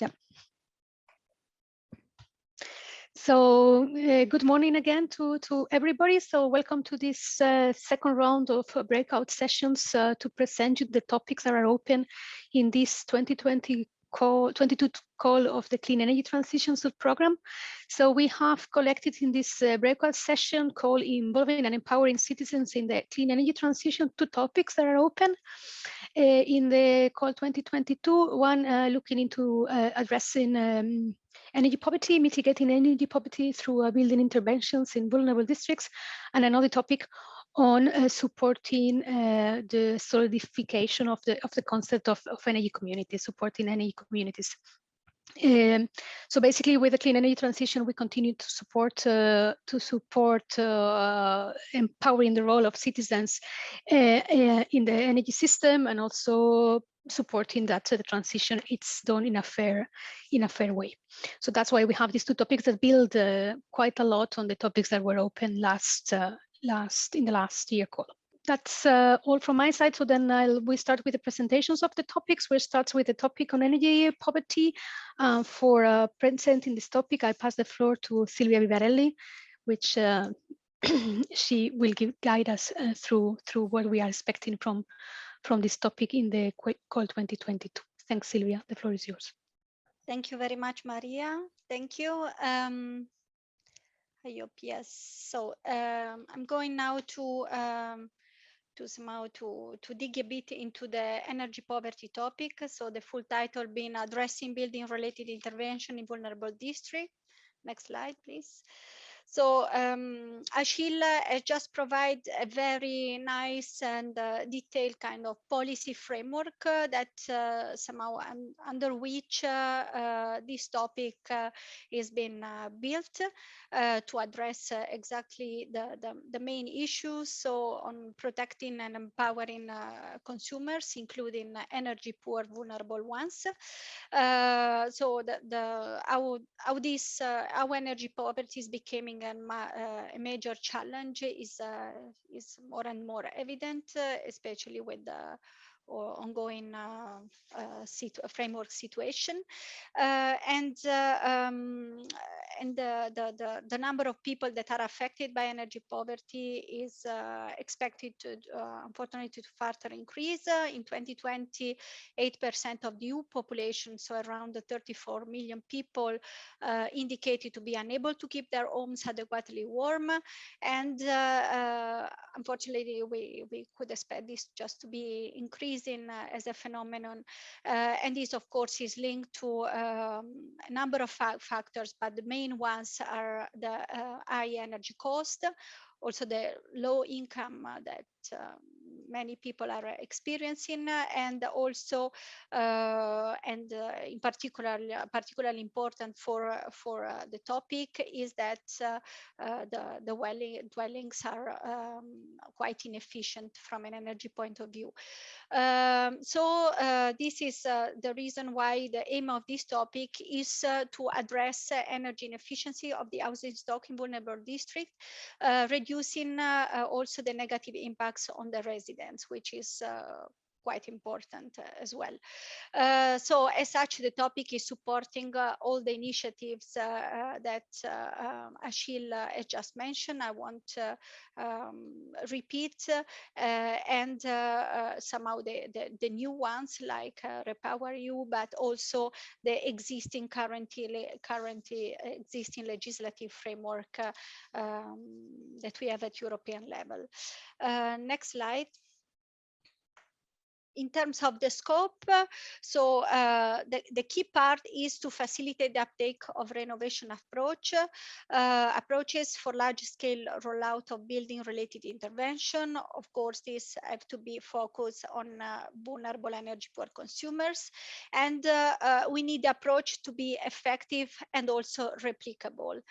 Yeah. So good morning again to everybody. So welcome to this second round of breakout sessions to present you the topics that are open in this 2022 call of the Clean Energy Transition Program. So we have collected in this breakout session call involving and empowering citizens in the clean energy transition, 2 topics that are open. In the call 2022, one looking into addressing energy poverty, mitigating energy poverty through building interventions in vulnerable districts, and another topic on supporting the solidification of the concept of energy communities, supporting energy communities. So basically, with the clean energy transition, we continue to support empowering the role of citizens in the energy system, and also supporting that the transition it's done in a fair way. So that's why we have these 2 topics that build quite a lot on the topics that were open in the last year call. That's all from my side. So then we start with the presentations of the topics. We'll start with the topic on energy poverty. For presenting this topic, I pass the floor to Silvia Vivarelli, which she will guide us through what we are expecting from this topic in the call 2022. Thanks, Silvia. The floor is yours. Thank you very much, Maria. Thank you. I hope yes. So I'm going now to somehow to dig a bit into the energy poverty topic. So the full title being Addressing Building Related Intervention in Vulnerable District. Next slide, please. So Achille has just provided a very nice and detailed kind of policy framework that somehow under which this topic is being built to address exactly the main issues. So on protecting and empowering consumers, including energy poor, vulnerable ones. So how energy poverty is becoming a major challenge is more and more evident, especially with the ongoing framework situation, and the number of people that are affected by energy poverty is expected to unfortunately to further increase. In 2020, 8% of the EU population, so around 34 million people, indicated to be unable to keep their homes adequately warm, and unfortunately we could expect this just to be increasing as a phenomenon, and this of course is linked to a number of factors, but the main ones are the high energy cost, also the low income that many people are experiencing, and also in particularly important for the topic is that the dwellings are quite inefficient from an energy point of view. This is the reason why the aim of this topic is to address energy inefficiency of the housing stock in vulnerable districts, reducing also the negative impacts on the residents, which is quite important as well. So as such, the topic is supporting all the initiatives that Achille has just mentioned. I won't repeat, and somehow the new ones like REPowerEU, but also the existing currently existing legislative framework that we have at European level. Next slide. In terms of the scope, so the key part is to facilitate the uptake of renovation approaches for large-scale rollout of building-related intervention. Of course, these have to be focused on vulnerable energy poor consumers, and we need the approach to be effective and also replicable.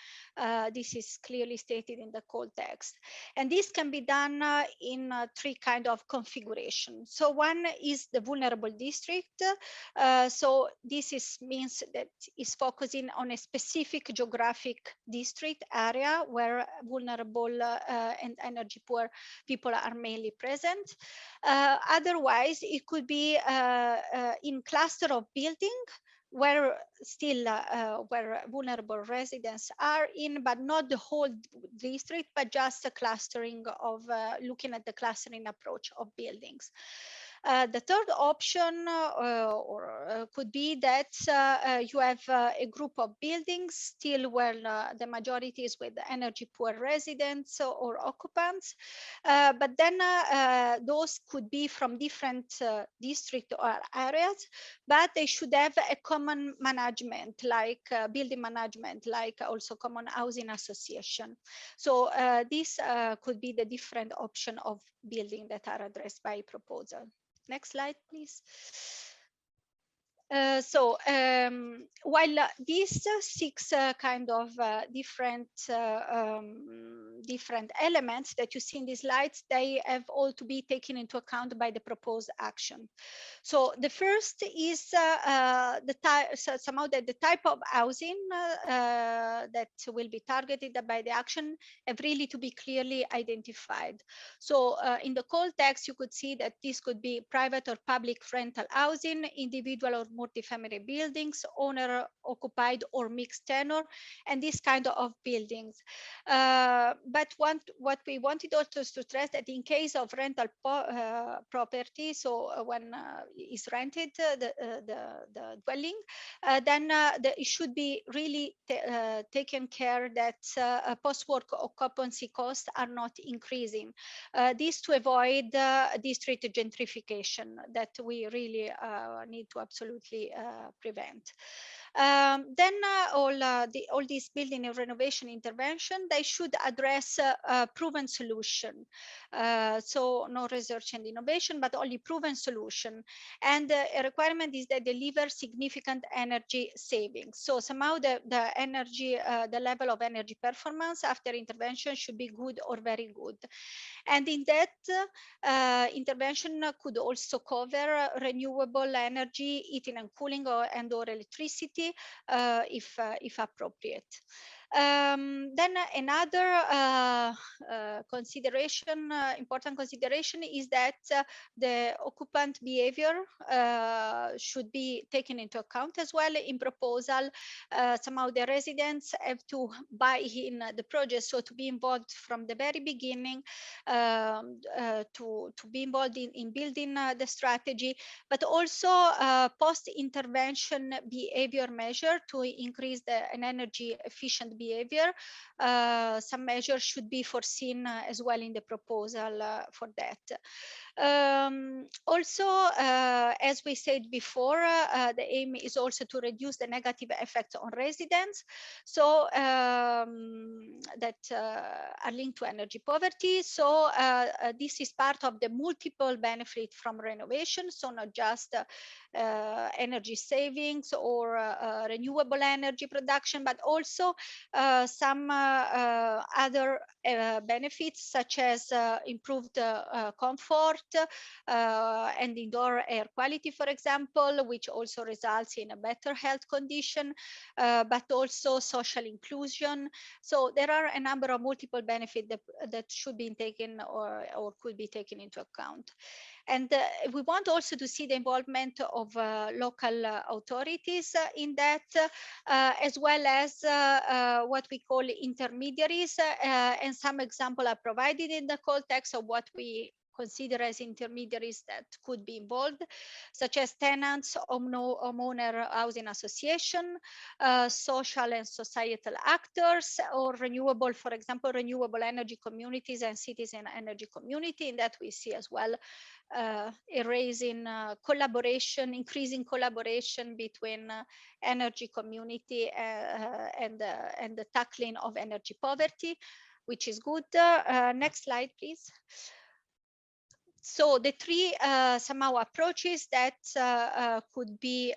This is clearly stated in the call text, and this can be done in 3 kind of configurations. So one is the vulnerable district. So this means that is focusing on a specific geographic district area where vulnerable and energy poor people are mainly present. Otherwise, it could be in cluster of building where still where vulnerable residents are in, but not the whole district, but just a clustering of looking at the clustering approach of buildings. The third option could be that you have a group of buildings still where the majority is with energy poor residents or occupants, but then those could be from different district or areas, but they should have a common management, like building management, like also common housing association. So this could be the different option of building that are addressed by proposal. Next slide, please. While these six kind of different elements that you see in these slides, they have all to be taken into account by the proposed action. So the first is somehow that the type of housing that will be targeted by the action have really to be clearly identified. So in the call text, you could see that this could be private or public rental housing, individual or multifamily buildings, owner occupied or mixed tenure, and this kind of buildings. But what we wanted also to stress that in case of rental property, so when is rented the dwelling, then it should be really taken care that post-work occupancy costs are not increasing. This to avoid district gentrification that we really need to absolutely prevent. Then all these building and renovation intervention, they should address a proven solution. So no research and innovation, but only proven solution. And a requirement is that deliver significant energy savings. So somehow the energy, the level of energy performance after intervention should be good or very good. And in that intervention could also cover renewable energy, heating and cooling, and or electricity if appropriate. Then another consideration, important consideration, is that the occupant behavior should be taken into account as well in proposal. Somehow the residents have to buy in the project, so to be involved from the very beginning, to be involved in building the strategy, but also post-intervention behavior measure to increase an energy efficient behavior. Some measures should be foreseen as well in the proposal for that. Also, as we said before, the aim is also to reduce the negative effects on residents, so that are linked to energy poverty. So this is part of the multiple benefit from renovation, so not just energy savings or renewable energy production, but also some other benefits, such as improved comfort and indoor air quality, for example, which also results in a better health condition, but also social inclusion. So there are a number of multiple benefits that should be taken or could be taken into account. And we want also to see the involvement of local authorities in that, as well as what we call intermediaries. And some examples are provided in the call text of what we consider as intermediaries that could be involved, such as tenants, homeowner housing association, social and societal actors, or renewable, for example, renewable energy communities and citizen energy community. In that we see as well raising collaboration, increasing collaboration between energy community and the tackling of energy poverty, which is good. Next slide, please. So the three somehow approaches that could be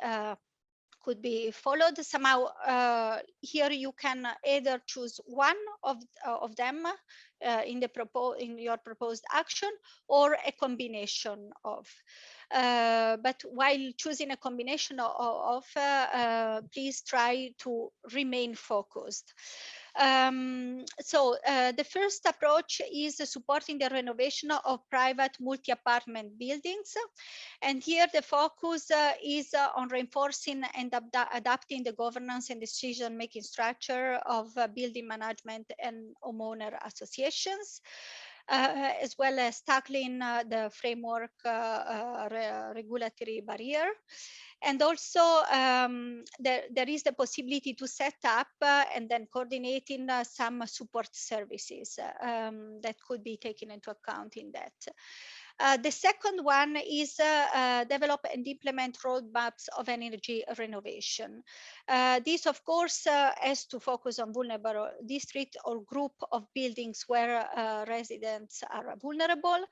followed somehow. Here you can either choose one of them in your proposed action, or a combination of. But while choosing a combination of, please try to remain focused. The first approach is supporting the renovation of private multi-apartment buildings. And here the focus is on reinforcing and adapting the governance and decision-making structure of building management and homeowner associations. As well as tackling the framework regulatory barrier. And also there is the possibility to set up and then coordinating some support services that could be taken into account in that. The second one is develop and implement roadmaps of energy renovation. This, of course, has to focus on vulnerable district or group of buildings where residents are vulnerable.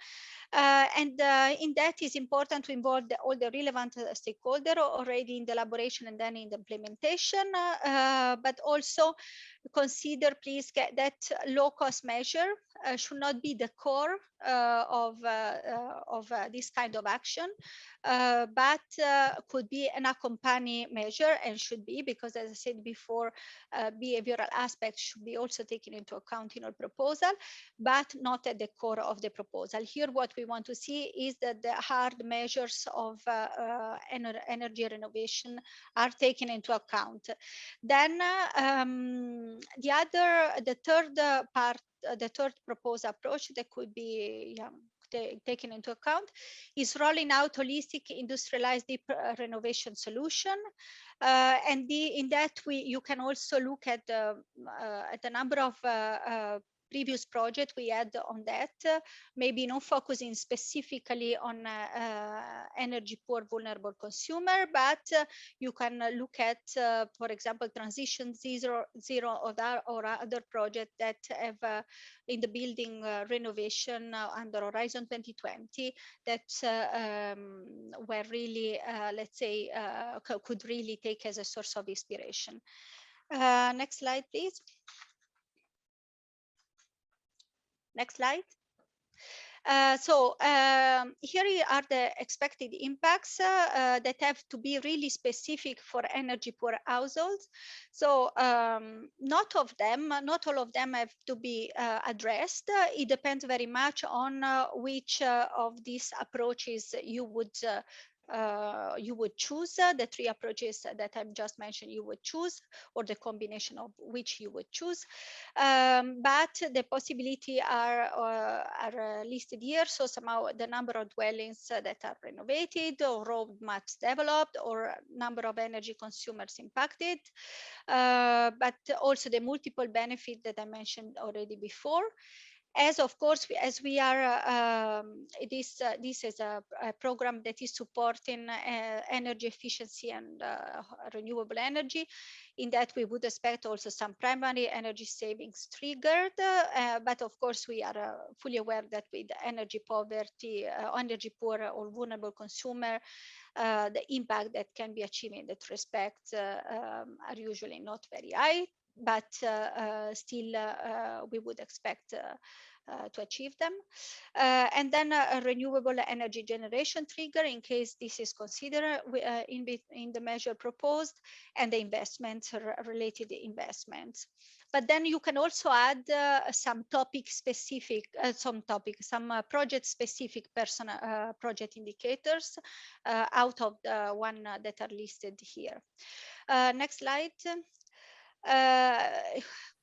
In that is important to involve all the relevant stakeholders already in the elaboration and then in the implementation, but also consider, please, that low-cost measure should not be the core of this kind of action, but could be an accompanying measure and should be, because as I said before, behavioral aspects should be also taken into account in our proposal, but not at the core of the proposal. Here, what we want to see is that the hard measures of energy renovation are taken into account. Then the third part, the third proposed approach that could be taken into account is rolling out holistic industrialized deep renovation solution. And in that you can also look at the number of previous project we had on that, maybe not focusing specifically on energy poor vulnerable consumer, but you can look at, for example, transition zero or other projects that have in the building renovation under Horizon 2020 that were really, let's say, could really take as a source of inspiration. Next slide, please. Next slide. Here are the expected impacts that have to be really specific for energy poor households. So not all of them have to be addressed. It depends very much on which of these approaches you would choose, the three approaches that I've just mentioned you would choose, or the combination of which you would choose. But the possibility are listed here. So somehow the number of dwellings that are renovated, or roadmaps developed, or number of energy consumers impacted, but also the multiple benefits that I mentioned already before. As of course, as we are, this is a program that is supporting energy efficiency and renewable energy. In that, we would expect also some primary energy savings triggered, but of course, we are fully aware that with energy poverty, energy poor or vulnerable consumer, the impact that can be achieved in that respect are usually not very high, but still we would expect to achieve them. And then a renewable energy generation trigger in case this is considered in the measure proposed, and the investments, related investments. But then you can also add some topic specific, some project specific project indicators out of the one that are listed here. Next slide.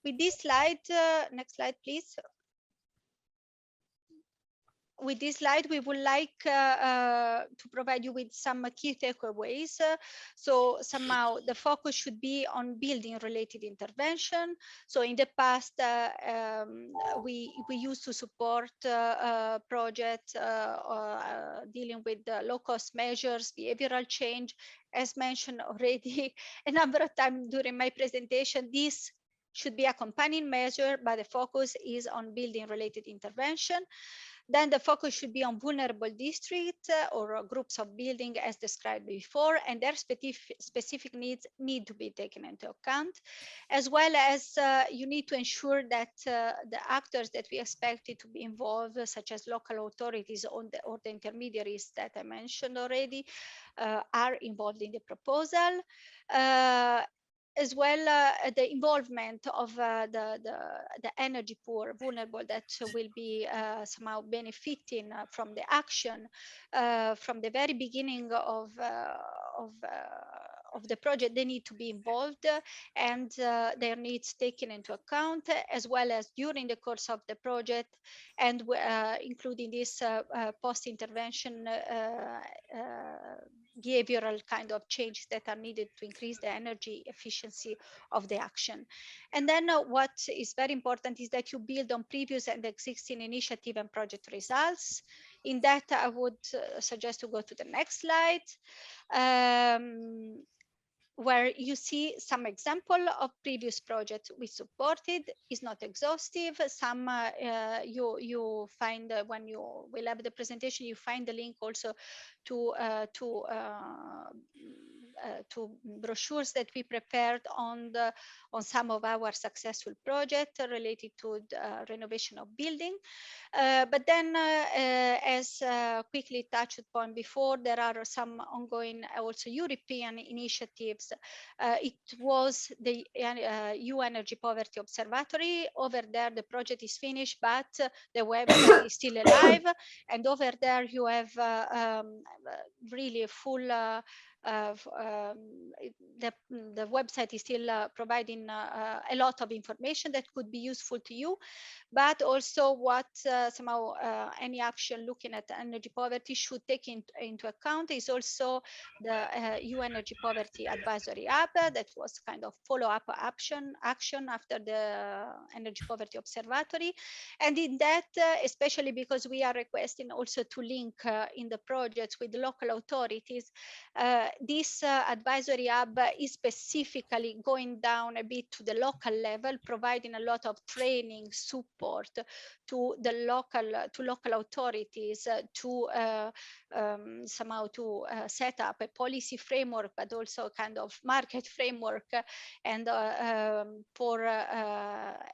With this slide, next slide, please. With this slide, we would like to provide you with some key takeaways. So somehow the focus should be on building related intervention. So in the past, we used to support projects dealing with low cost measures, behavioral change. As mentioned already a number of times during my presentation, this should be a accompanying measure, but the focus is on building related intervention. Then the focus should be on vulnerable districts or groups of buildings as described before, and their specific needs need to be taken into account, as well as you need to ensure that the actors that we expected to be involved, such as local authorities or the intermediaries that I mentioned already, are involved in the proposal. as well the involvement of the energy poor, vulnerable, that will be somehow benefiting from the action from the very beginning of the project. They need to be involved and their needs taken into account, as well as during the course of the project, and including this post-intervention behavioral kind of changes that are needed to increase the energy efficiency of the action. And then what is very important is that you build on previous and existing initiative and project results. In that, I would suggest to go to the next slide. Where you see some example of previous projects we supported. Is not exhaustive. Some you find when you will have the presentation, you find the link also to brochures that we prepared on some of our successful projects related to the renovation of building. But then, as quickly touched upon before, there are some ongoing also European initiatives. It was the EU Energy Poverty Observatory. Over there, the project is finished, but the website is still alive. And over there, you have really a full the website is still providing a lot of information that could be useful to you, but also what somehow any action looking at energy poverty should take into account is also the EU Energy Poverty Advisory Hub that was kind of follow-up action after the Energy Poverty Observatory. And in that, especially because we are requesting also to link in the projects with local authorities, this advisory hub is specifically going down a bit to the local level, providing a lot of training support to the local authorities to somehow to set up a policy framework, but also kind of market framework, and for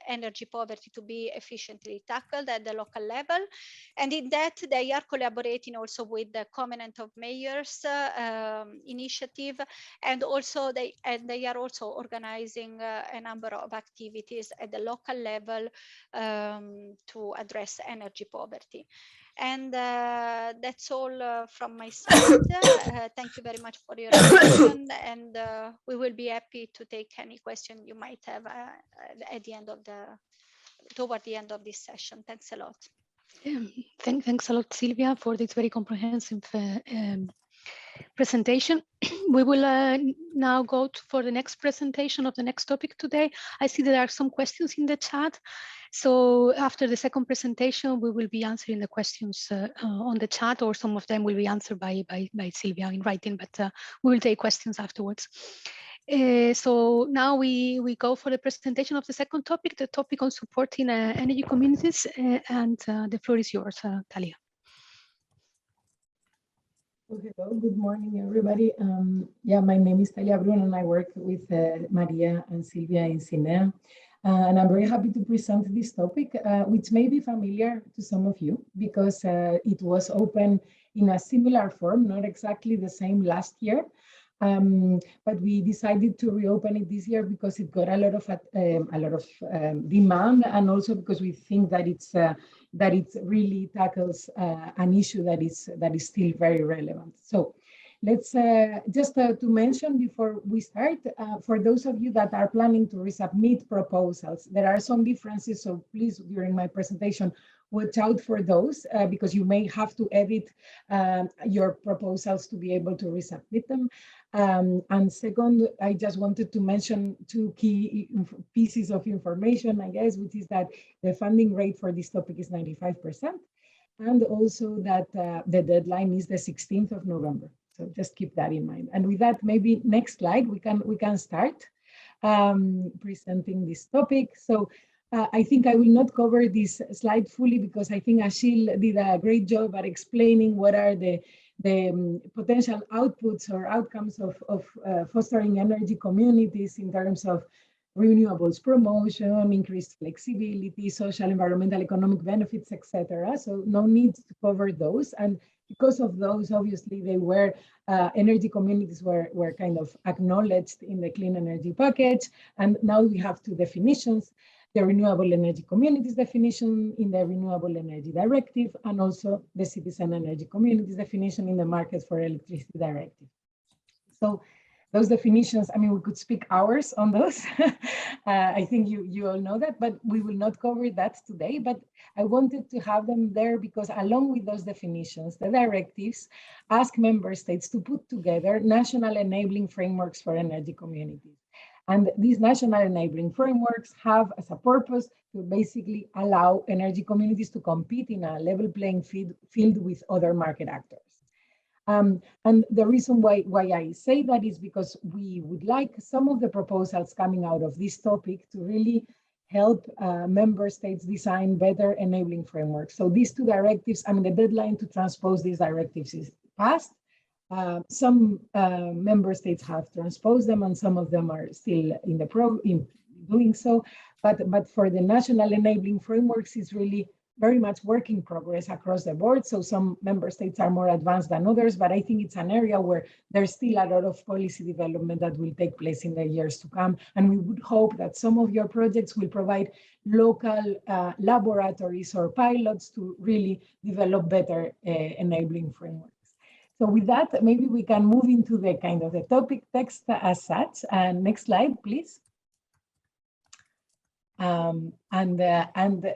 energy poverty to be efficiently tackled at the local level. And in that, they are collaborating also with the Covenant of Mayors initiative, and also they are also organizing a number of activities at the local level to address energy poverty. And that's all from my side. Thank you very much for your attention, and we will be happy to take any question you might have at the end of toward the end of this session. Thanks a lot. Thanks a lot, Silvia, for this very comprehensive presentation. We will now go for the next presentation of the next topic today. I see there are some questions in the chat. So after the second presentation, we will be answering the questions on the chat, or some of them will be answered by Silvia in writing, but we will take questions afterwards. So now we go for the presentation of the second topic, the topic on supporting energy communities, and the floor is yours, Talia. Hello, good morning, everybody. Yeah, my name is Talia Brun, and I work with Maria and Silvia in CINEA. And I'm very happy to present this topic, which may be familiar to some of you, because it was open in a similar form, not exactly the same last year. But we decided to reopen it this year because it got a lot of demand, and also because we think that it really tackles an issue that is still very relevant. So let's just to mention before we start, for those of you that are planning to resubmit proposals, there are some differences. So please, during my presentation, watch out for those because you may have to edit your proposals to be able to resubmit them. And second, I just wanted to mention two key pieces of information, I guess, which is that the funding rate for this topic is 95%, and also that the deadline is the 16th of November. So just keep that in mind. And with that, maybe next slide, we can start presenting this topic. So I think I will not cover this slide fully because I think Achille did a great job at explaining what are the potential outputs or outcomes of fostering energy communities in terms of renewables promotion, increased flexibility, social, environmental, economic benefits, etc. So no need to cover those. And because of those, obviously, they were energy communities were kind of acknowledged in the clean energy package. And now we have two definitions: the renewable energy communities definition in the Renewable Energy Directive, and also the citizen energy communities definition in the Market for Electricity Directive. So those definitions, I mean, we could speak hours on those. I think you all know that, but we will not cover that today. But I wanted to have them there because along with those definitions, the directives ask member states to put together national enabling frameworks for energy communities. And these national enabling frameworks have as a purpose to basically allow energy communities to compete in a level playing field with other market actors. And the reason why I say that is because we would like some of the proposals coming out of this topic to really help member states design better enabling frameworks. So these two directives, I mean, the deadline to transpose these directives is passed. Some member states have transposed them, and some of them are still in doing so. But for the national enabling frameworks, it's really very much work in progress across the board. So some member states are more advanced than others, but I think it's an area where there's still a lot of policy development that will take place in the years to come. And we would hope that some of your projects will provide local laboratories or pilots to really develop better enabling frameworks. So with that, maybe we can move into the kind of the topic text as such. And next slide, please. And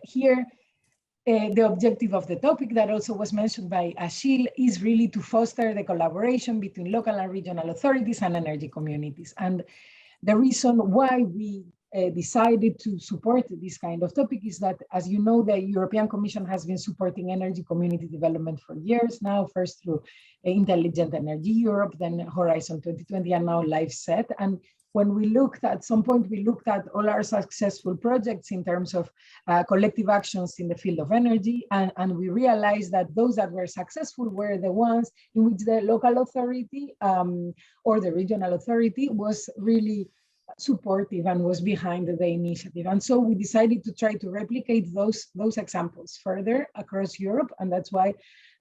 here, the objective of the topic that also was mentioned by Achille is really to foster the collaboration between local and regional authorities and energy communities. And the reason why we decided to support this kind of topic is that, as you know, the European Commission has been supporting energy community development for years now, first through Intelligent Energy Europe, then Horizon 2020, and now LifeSet. And when we looked at some point, we looked at all our successful projects in terms of collective actions in the field of energy, and we realized that those that were successful were the ones in which the local authority or the regional authority was really supportive and was behind the initiative. And so we decided to try to replicate those examples further across Europe, and that's why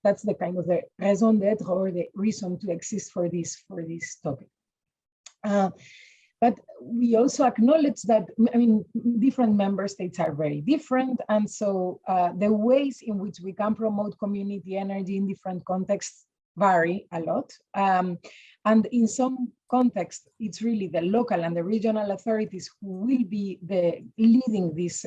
that's the kind of the raison d'être or the reason to exist for this topic. But we also acknowledge that, I mean, different member states are very different. And so the ways in which we can promote community energy in different contexts vary a lot. And in some contexts, it's really the local and the regional authorities who will be leading these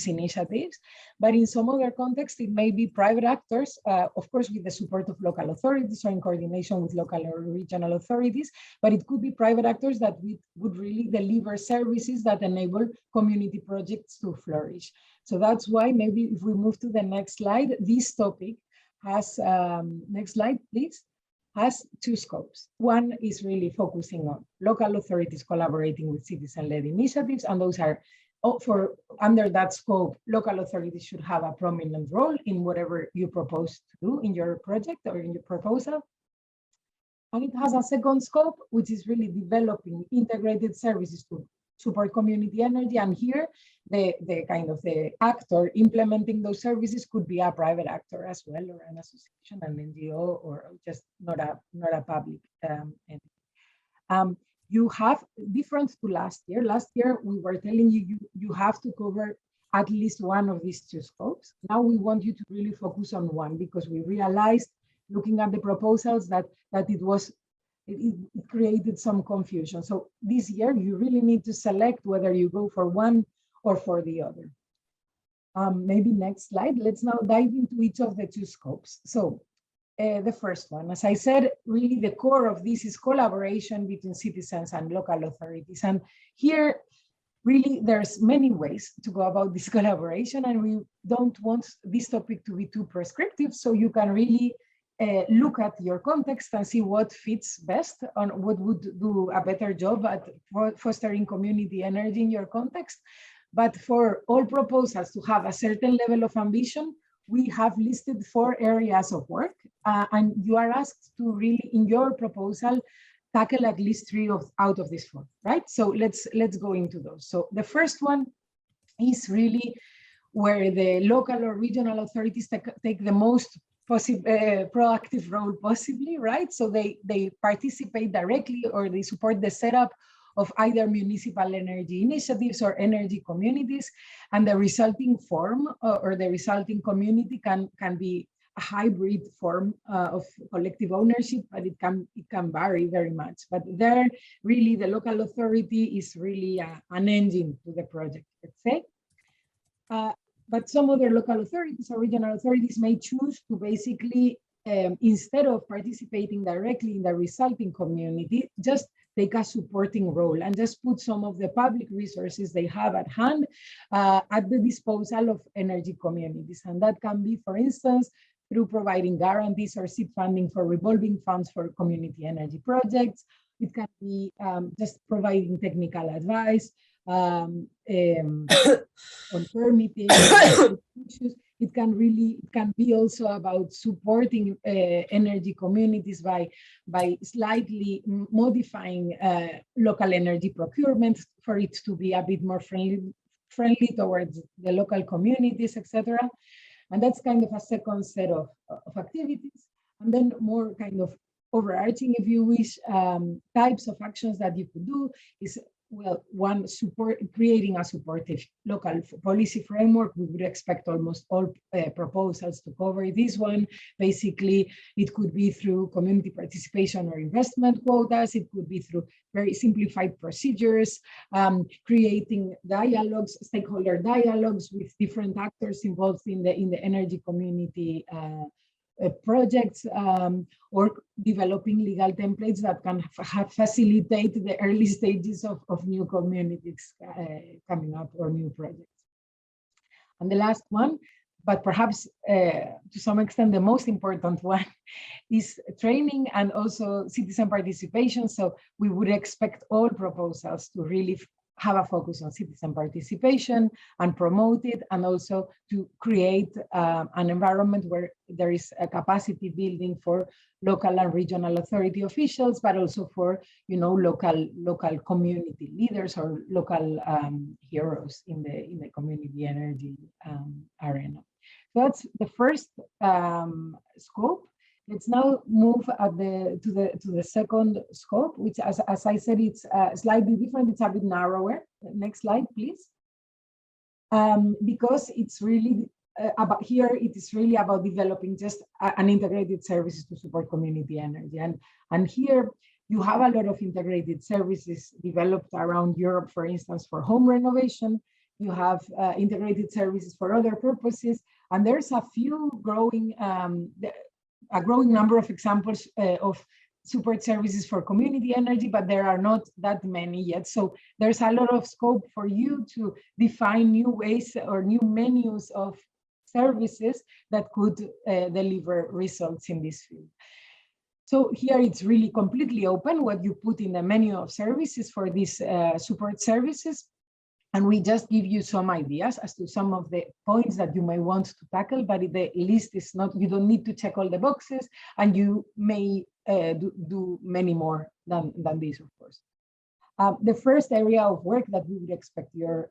initiatives. But in some other contexts, it may be private actors, of course, with the support of local authorities or in coordination with local or regional authorities. But it could be private actors that would really deliver services that enable community projects to flourish. So that's why maybe if we move to the next slide, this topic has, next slide, please, has two scopes. One is really focusing on local authorities collaborating with citizen-led initiatives, and those are, under that scope, local authorities should have a prominent role in whatever you propose to do in your project or in your proposal. And it has a second scope, which is really developing integrated services to support community energy. And here, the kind of the actor implementing those services could be a private actor as well, or an association, an NGO, or just not a public entity. You have, different to last year. Last year, we were telling you have to cover at least one of these two scopes. Now we want you to really focus on one, because we realized, looking at the proposals, that it created some confusion. So this year, you really need to select whether you go for one or for the other. Maybe next slide. Let's now dive into each of the two scopes. So the first one, as I said, really the core of this is collaboration between citizens and local authorities. And here, really, there's many ways to go about this collaboration, and we don't want this topic to be too prescriptive, so you can really look at your context and see what fits best on what would do a better job at fostering community energy in your context. But for all proposals to have a certain level of ambition, we have listed 4 areas of work, and you are asked to really, in your proposal, tackle at least 3 out of these 4, right? So let's go into those. So the first one is really where the local or regional authorities take the most proactive role possibly, right? So they participate directly or they support the setup of either municipal energy initiatives or energy communities, and the resulting form or the resulting community can be a hybrid form of collective ownership, but it can vary very much. But there, really, the local authority is really an engine to the project, let's say. But some other local authorities or regional authorities may choose to basically, instead of participating directly in the resulting community, just take a supporting role and just put some of the public resources they have at hand at the disposal of energy communities. And that can be, for instance, through providing guarantees or seed funding for revolving funds for community energy projects. It can be just providing technical advice on permitting issues. It can be also about supporting energy communities by slightly modifying local energy procurement for it to be a bit more friendly towards the local communities, etc. And that's kind of a second set of activities. And then more kind of overarching, if you wish, types of actions that you could do is, well, one, creating a supportive local policy framework. We would expect almost all proposals to cover this one. Basically, it could be through community participation or investment quotas. It could be through very simplified procedures, creating dialogues, stakeholder dialogues with different actors involved in the energy community projects, or developing legal templates that can facilitate the early stages of new communities coming up or new projects. And the last one, but perhaps to some extent the most important one, is training and also citizen participation. So we would expect all proposals to really have a focus on citizen participation and promote it, and also to create an environment where there is a capacity building for local and regional authority officials, but also for, you know, local community leaders or local heroes in the community energy arena. So that's the first scope. Let's now move to the second scope, which, as I said, it's slightly different. It's a bit narrower. Next slide, please. Because it's really about here, it is really about developing just an integrated services to support community energy. And here you have a lot of integrated services developed around Europe, for instance, for home renovation. You have integrated services for other purposes, and there's a few growing a growing number of examples of support services for community energy, but there are not that many yet. So there's a lot of scope for you to define new ways or new menus of services that could deliver results in this field. So here it's really completely open what you put in the menu of services for these support services. And we just give you some ideas as to some of the points that you may want to tackle, but the list is not, you don't need to check all the boxes, and you may do many more than this, of course. The first area of work that we would expect your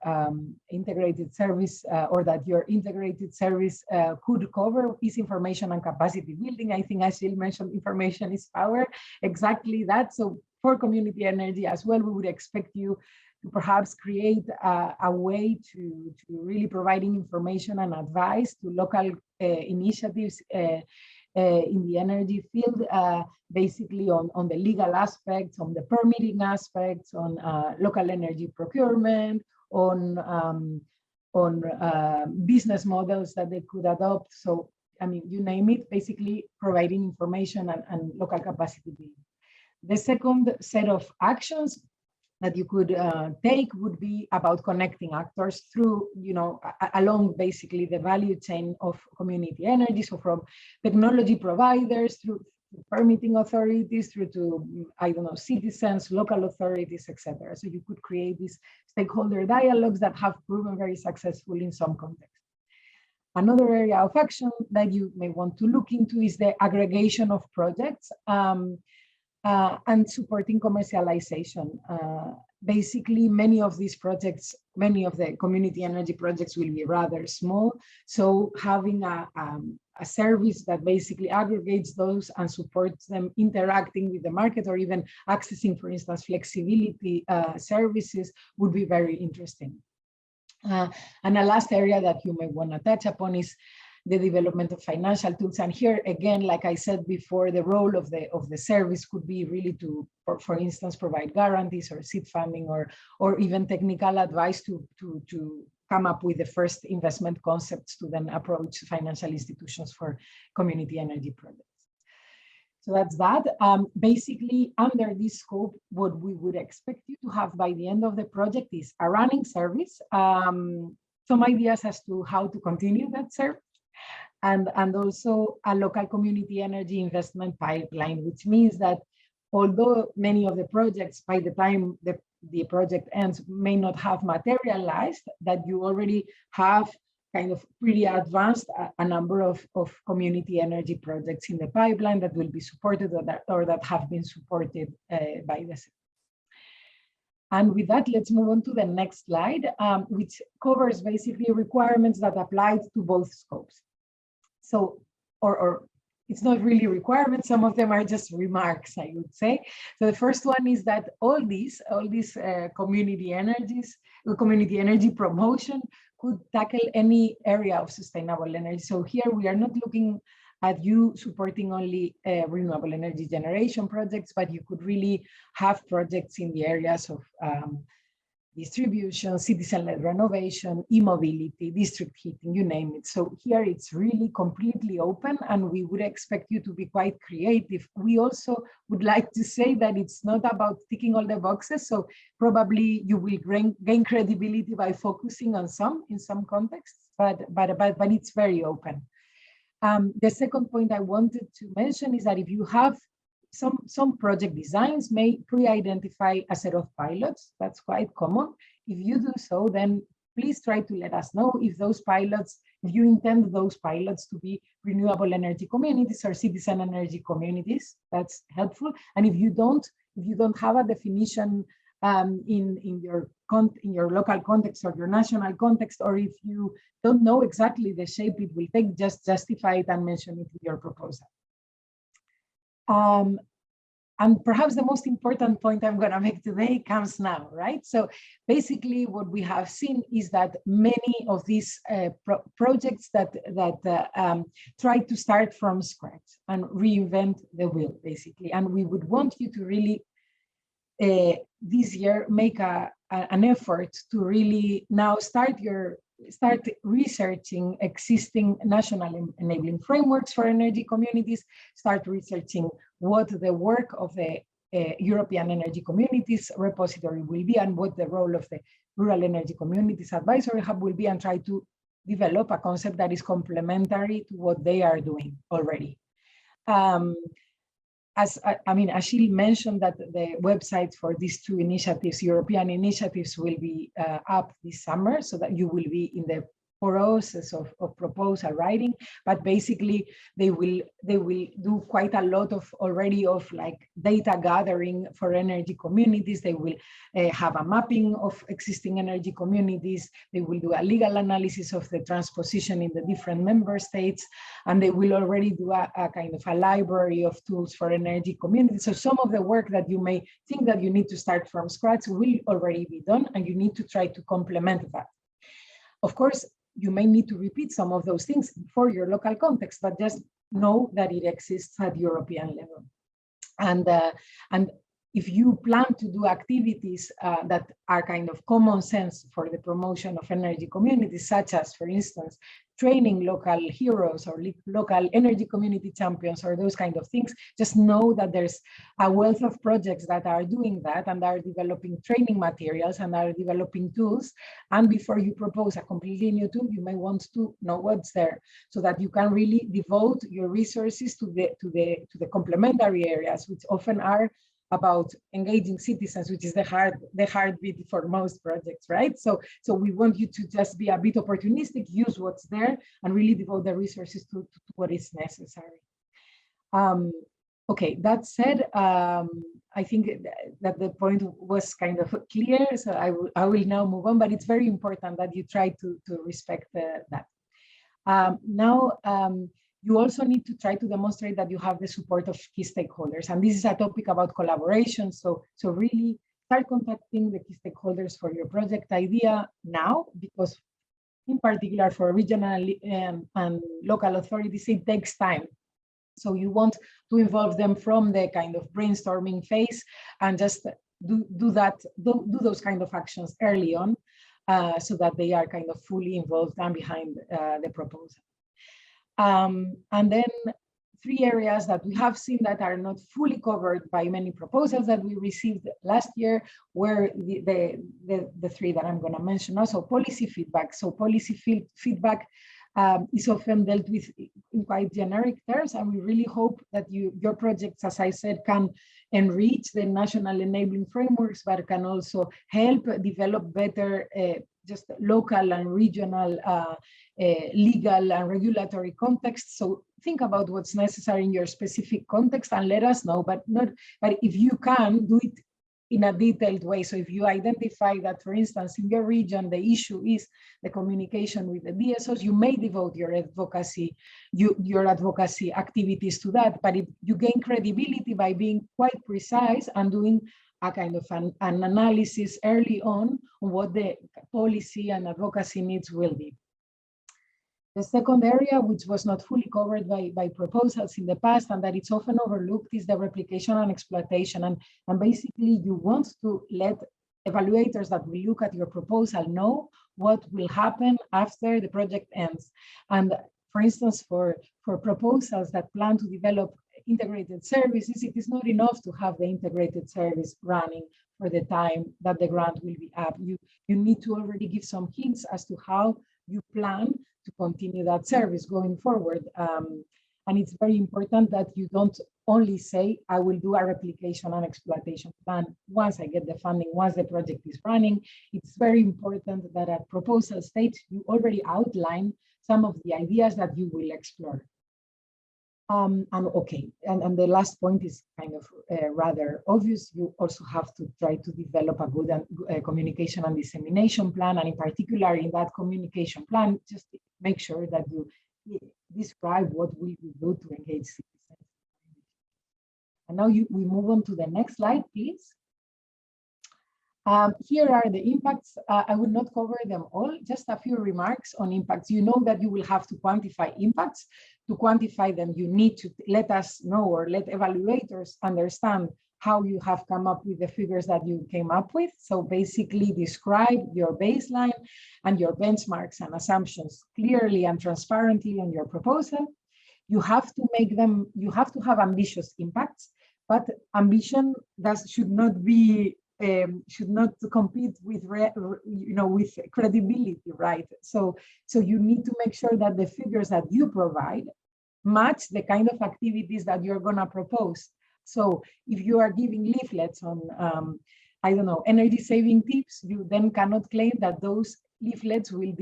integrated service or that your integrated service could cover is information and capacity building. I think Ashil mentioned information is power, exactly that. So for community energy as well, we would expect you to perhaps create a way to really providing information and advice to local initiatives in the energy field, basically on the legal aspects, on the permitting aspects, on local energy procurement, on business models that they could adopt. So, I mean, you name it, basically providing information and local capacity building. The second set of actions that you could take would be about connecting actors through, you know, along basically the value chain of community energy. So from technology providers through permitting authorities through to, I don't know, citizens, local authorities, etc. So you could create these stakeholder dialogues that have proven very successful in some contexts. Another area of action that you may want to look into is the aggregation of projects and supporting commercialization basically many of these projects, many of the community energy projects will be rather small. So having a service that basically aggregates those and supports them interacting with the market, or even accessing, for instance, flexibility services would be very interesting. And a last area that you may want to touch upon is the development of financial tools. And here again, like I said before, the role of the service could be really to, for instance, provide guarantees or seed funding, or even technical advice to come up with the first investment concepts to then approach financial institutions for community energy projects. So that's that. Basically, under this scope, what we would expect you to have by the end of the project is a running service, some ideas as to how to continue that service, and also a local community energy investment pipeline, which means that although many of the projects, by the time the project ends, may not have materialized, that you already have kind of pretty advanced a number of community energy projects in the pipeline that will be supported, or that have been supported by the city. And with that, let's move on to the next slide, which covers basically requirements that apply to both scopes. So, or it's not really requirements, some of them are just remarks, I would say. So the first one is that all these community energy promotion could tackle any area of sustainable energy. So here we are not looking at you supporting only renewable energy generation projects, but you could really have projects in the areas of distribution, citizen-led renovation, e-mobility, district heating, you name it. So here it's really completely open, and we would expect you to be quite creative. We also would like to say that it's not about ticking all the boxes, so probably you will gain credibility by focusing on some in some contexts, but it's very open. The second point I wanted to mention is that if you have some project designs may pre-identify a set of pilots. That's quite common. If you do so, then please try to let us know if those pilots, if you intend those pilots to be renewable energy communities or citizen energy communities. That's helpful. And if you don't have a definition in your local context or your national context, or if you don't know exactly the shape it will take, just justify it and mention it in your proposal. And perhaps the most important point I'm going to make today comes now, right? So basically what we have seen is that many of these projects that try to start from scratch and reinvent the wheel, basically. And we would want you to really, this year, make an effort to really now start researching existing national enabling frameworks for energy communities, start researching what the work of the European Energy Communities Repository will be, and what the role of the Rural Energy Communities Advisory Hub will be, and try to develop a concept that is complementary to what they are doing already. As Achille mentioned, that the websites for these two initiatives, European initiatives, will be up this summer, so that you will be in the process of proposal writing. But basically, they will do quite a lot of like data gathering for energy communities. They will have a mapping of existing energy communities. They will do a legal analysis of the transposition in the different member states, and they will already do a kind of a library of tools for energy communities. So some of the work that you may think that you need to start from scratch will already be done, and you need to try to complement that. Of course, you may need to repeat some of those things for your local context, but just know that it exists at European level. And if you plan to do activities that are kind of common sense for the promotion of energy communities, such as, for instance, training local heroes or local energy community champions or those kind of things, just know that there's a wealth of projects that are doing that and are developing training materials and are developing tools. And before you propose a completely new tool, you may want to know what's there, so that you can really devote your resources to the complementary areas, which often are about engaging citizens, which is the heartbeat for most projects, right? So we want you to just be a bit opportunistic, use what's there, and really devote the resources to what is necessary. Okay, that said, I think that the point was kind of clear, so I will now move on, but it's very important that you try to respect that. Now, you also need to try to demonstrate that you have the support of key stakeholders, and this is a topic about collaboration, so really start contacting the key stakeholders for your project idea now, because in particular for regional and local authorities, it takes time. So you want to involve them from the kind of brainstorming phase and just do those kind of actions early on, so that they are kind of fully involved and behind the proposal. And then 3 areas that we have seen that are not fully covered by many proposals that we received last year were the 3 that I'm going to mention. Also, policy feedback. So policy feedback is often dealt with in quite generic terms, and we really hope that your projects, as I said, can enrich the national enabling frameworks, but can also help develop better just local and regional legal and regulatory context. So think about what's necessary in your specific context and let us know, but if you can, do it in a detailed way. So if you identify that, for instance, in your region, the issue is the communication with the DSOs, you may devote your advocacy activities to that, but you gain credibility by being quite precise and doing a kind of an analysis early on what the policy and advocacy needs will be. The second area, which was not fully covered by proposals in the past and that it's often overlooked, is the replication and exploitation. And basically, you want to let evaluators that will look at your proposal know what will happen after the project ends. And for instance, for proposals that plan to develop integrated services, it is not enough to have the integrated service running for the time that the grant will be up. You need to already give some hints as to how you plan to continue that service going forward. And it's very important that you don't only say, I will do a replication and exploitation plan once I get the funding, once the project is running. It's very important that at proposal stage, you already outline some of the ideas that you will explore. And the last point is kind of rather obvious. You also have to try to develop a good communication and dissemination plan, and in particular in that communication plan, just make sure that you describe what we will do to engage citizens. And now we move on to the next slide, please. Here are the impacts. I will not cover them all, just a few remarks on impacts. You know that you will have to quantify impacts. To quantify them, you need to let us know or let evaluators understand how you have come up with the figures that you came up with. So basically describe your baseline and your benchmarks and assumptions clearly and transparently on your proposal. You have to make them, you have to have ambitious impacts, but ambition should not be should not compete with with credibility, right? So you need to make sure that the figures that you provide match the kind of activities that you're going to propose. So if you are giving leaflets on I don't know, energy saving tips, you then cannot claim that those leaflets will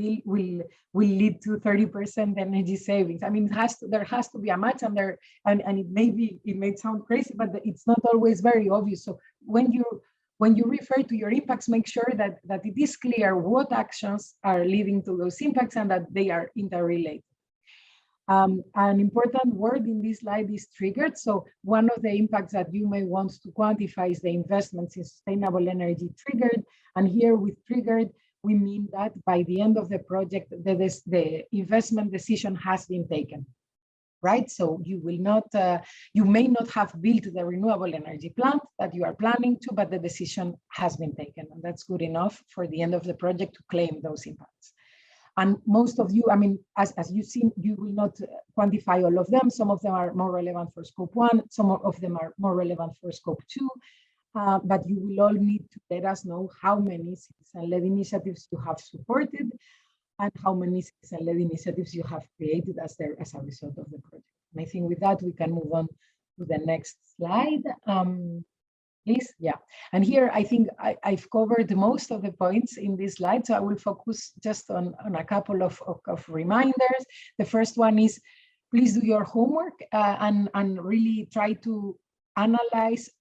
lead to 30% energy savings. I mean, there has to be a match, and it may sound crazy, but it's not always very obvious. So when you refer to your impacts, make sure that it is clear what actions are leading to those impacts and that they are interrelated. An important word in this slide is triggered. So one of the impacts that you may want to quantify is the investments in sustainable energy triggered. And here with triggered, we mean that by the end of the project, the investment decision has been taken. Right, so you may not have built the renewable energy plant that you are planning to, but the decision has been taken, and that's good enough for the end of the project to claim those impacts. And most of you, I mean, as you've seen, you will not quantify all of them. Some of them are more relevant for scope 1, some of them are more relevant for scope 2, but you will all need to let us know how many citizen-led initiatives you have supported and how many citizen-led initiatives you have created as a result of the project. And I think with that, we can move on to the next slide. Please, yeah. And here, I think I've covered most of the points in this slide, so I will focus just on a couple of reminders. The first one is please do your homework and really try to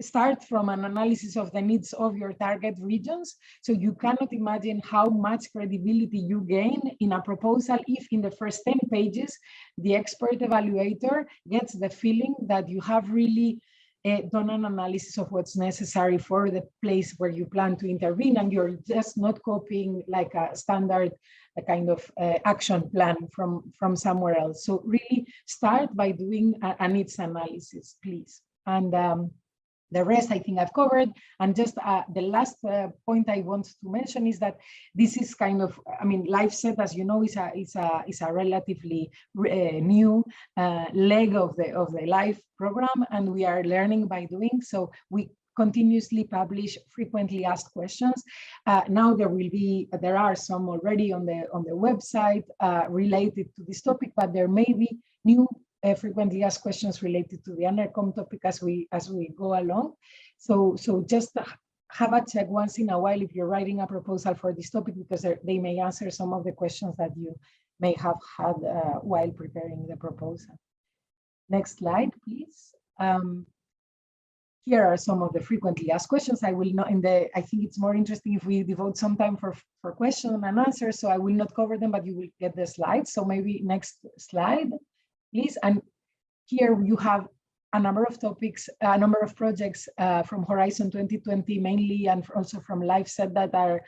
start from an analysis of the needs of your target regions. So you cannot imagine how much credibility you gain in a proposal if in the first 10 pages, the expert evaluator gets the feeling that you have really done an analysis of what's necessary for the place where you plan to intervene, and you're just not copying like a standard kind of action plan from somewhere else. So really start by doing a needs analysis, please. And the rest I think I've covered. And just the last point I want to mention is that this is kind of, I mean, LifeSet, as you know, is a relatively new leg of the LIFE program, and we are learning by doing. So we continuously publish frequently asked questions. Now there are some already on the website related to this topic, but there may be new frequently asked questions related to the UNERCOM topic as we go along. So just have a check once in a while if you're writing a proposal for this topic, because they may answer some of the questions that you may have had while preparing the proposal. Next slide, please. Here are some of the frequently asked questions. I will not I think it's more interesting if we devote some time for question and answers, so I will not cover them, but you will get the slides. So maybe next slide, please. And here you have a number of topics, a number of projects from Horizon 2020 mainly, and also from LifeSet that are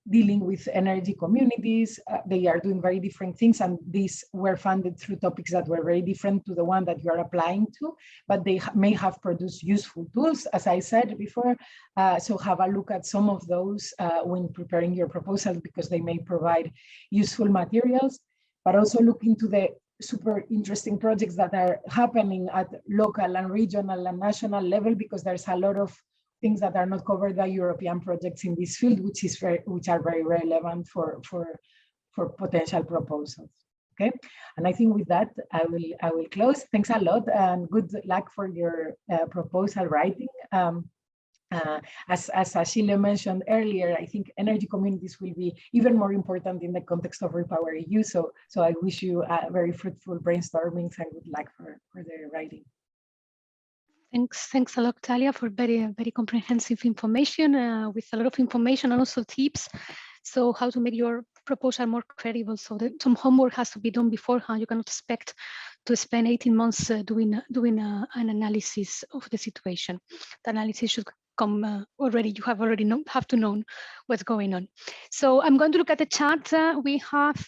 dealing with energy communities. They are doing very different things, and these were funded through topics that were very different to the one that you are applying to, but they may have produced useful tools, as I said before. So have a look at some of those when preparing your proposal, because they may provide useful materials, but also look into the super interesting projects that are happening at local and regional and national level, because there's a lot of things that are not covered by European projects in this field, which are very relevant for potential proposals. Okay, and I think with that I will close. Thanks a lot, and good luck for your proposal writing. As Achille mentioned earlier, I think energy communities will be even more important in the context of Repower EU. So I wish you very fruitful brainstormings and good luck for the writing. Thanks a lot, Talia, for very comprehensive information with a lot of information and also tips. So how to make your proposal more credible. So that some homework has to be done beforehand. You cannot expect to spend 18 months doing an analysis of the situation. The analysis should come already. You have to know what's going on. So I'm going to look at the chat. We have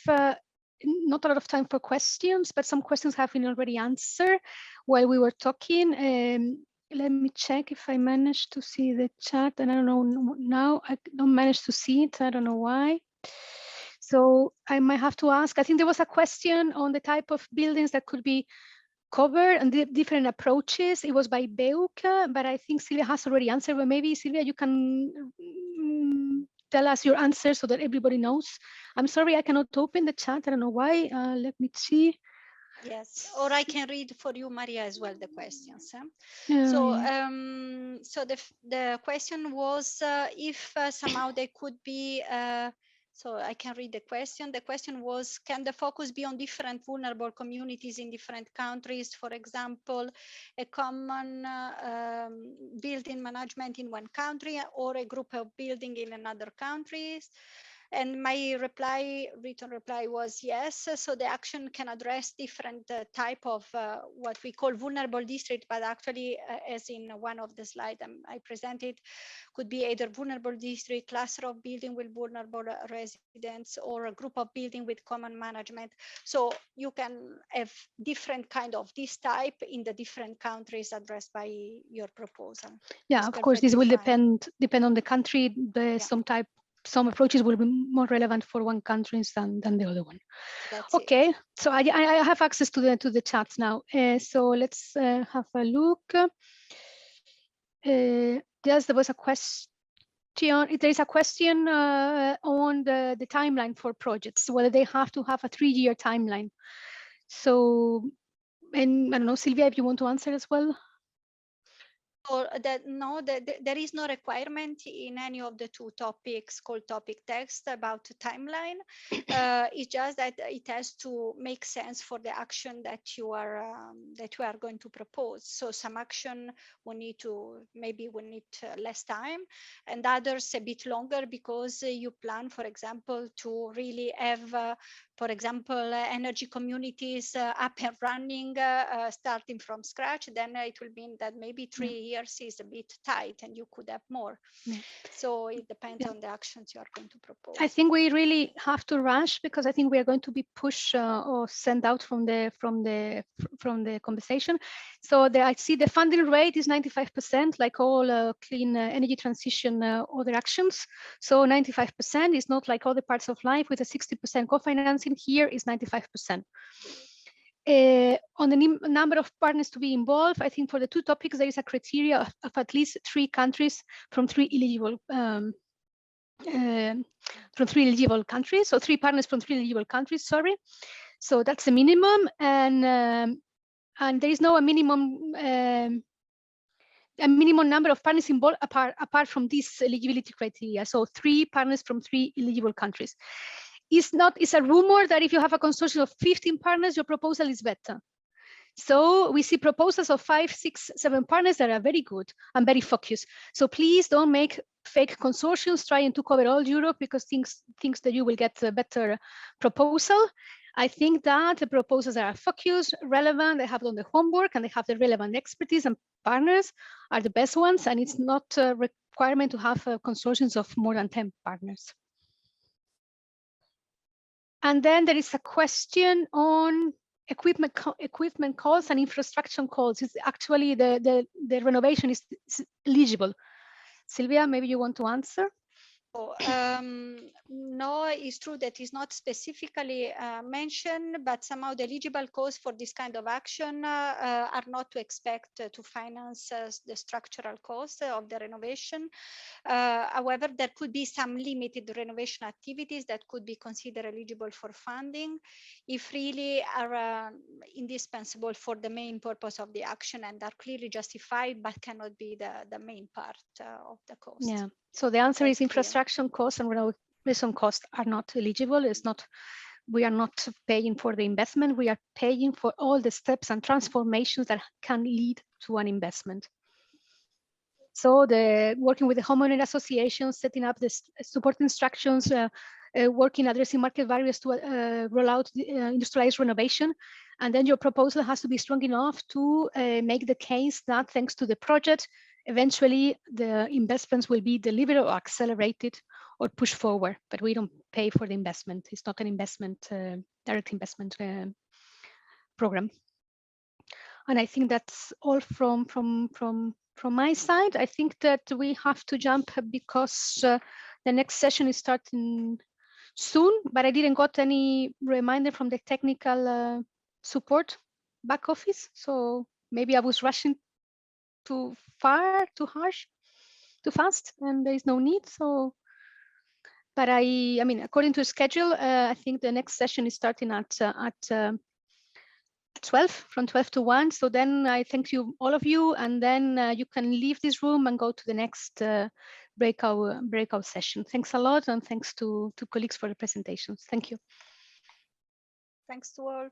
not a lot of time for questions, but some questions have been already answered while we were talking. Let me check if I managed to see the chat, and I don't know now. I don't manage to see it. I don't know why. So I might have to ask. I think there was a question on the type of buildings that could be covered and the different approaches. It was by Beuk, but I think Silvia has already answered. But maybe Silvia, you can tell us your answer so that everybody knows. I'm sorry, I cannot open the chat. I don't know why. Let me see. Yes, or I can read for you, Maria, as well the questions. So the question was if somehow they could be. So I can read the question. The question was, can the focus be on different vulnerable communities in different countries? For example, a common building management in one country or a group of building in another countries? And my written reply was yes. So the action can address different type of what we call vulnerable district, but actually, as in one of the slides I presented, could be either vulnerable district, cluster of building with vulnerable residents, or a group of building with common management. So you can have different kind of this type in the different countries addressed by your proposal. Yeah, of course, this will depend on the country. Some approaches will be more relevant for one country than the other one. That's okay, it. So I have access to the chats now. So let's have a look. Yes, there was a question. There is a question on the timeline for projects, whether they have to have a 3-year timeline. So, and I don't know, Silvia, if you want to answer as well. Or that no, there is no requirement in any of the two topics called topic text about the timeline. It's just that it has to make sense for the action that you are going to propose. So some action we need less time, and others a bit longer because you plan, for example, to really have for example, energy communities up and running, starting from scratch, then it will mean that maybe 3 years is a bit tight and you could have more. So it depends on the actions you are going to propose. I think we really have to rush because I think we are going to be pushed or sent out from the conversation. So I see the funding rate is 95%, like all clean energy transition other actions. So 95% is not like other parts of life with a 60% co-financing. Here is 95%. On the number of partners to be involved, I think for the two topics, there is a criteria of at least 3 countries from 3 eligible countries, so 3 partners from 3 eligible countries, sorry. So that's the minimum, and there is no a minimum number of partners involved apart from this eligibility criteria. So 3 partners from 3 eligible countries. It's a rumor that if you have a consortium of 15 partners, your proposal is better. So we see proposals of 5, 6, 7 partners that are very good and very focused. So please don't make fake consortiums trying to cover all Europe because thinks that you will get a better proposal. I think that the proposals that are focused, relevant, they have done the homework and they have the relevant expertise and partners are the best ones. And it's not a requirement to have consortiums of more than 10 partners. And then there is a question on equipment costs and infrastructure costs. It's actually the renovation is eligible. Silvia, maybe you want to answer? No, it's true that it's not specifically mentioned, but somehow the eligible costs for this kind of action are not to expect to finance the structural costs of the renovation. However, there could be some limited renovation activities that could be considered eligible for funding if really are indispensable for the main purpose of the action and are clearly justified, but cannot be the main part of the cost. Yeah. So the answer is infrastructure costs and renovation costs are not eligible. We are not paying for the investment. We are paying for all the steps and transformations that can lead to an investment. So working with the homeowner associations, setting up the support instructions, working addressing market barriers to roll out industrialized renovation. And then your proposal has to be strong enough to make the case that thanks to the project, eventually the investments will be delivered or accelerated or pushed forward, but we don't pay for the investment. It's not an investment, direct investment program. And I think that's all from my side. I think that we have to jump because the next session is starting soon, but I didn't got any reminder from the technical support back office. So maybe I was rushing too far, too harsh, too fast, and there is no need. So, but I mean, according to schedule, I think the next session is starting at 12, from 12 to 1. So then I thank you, all of you, and then you can leave this room and go to the next breakout session. Thanks a lot, and thanks to colleagues for the presentations. Thank you. Thanks to all.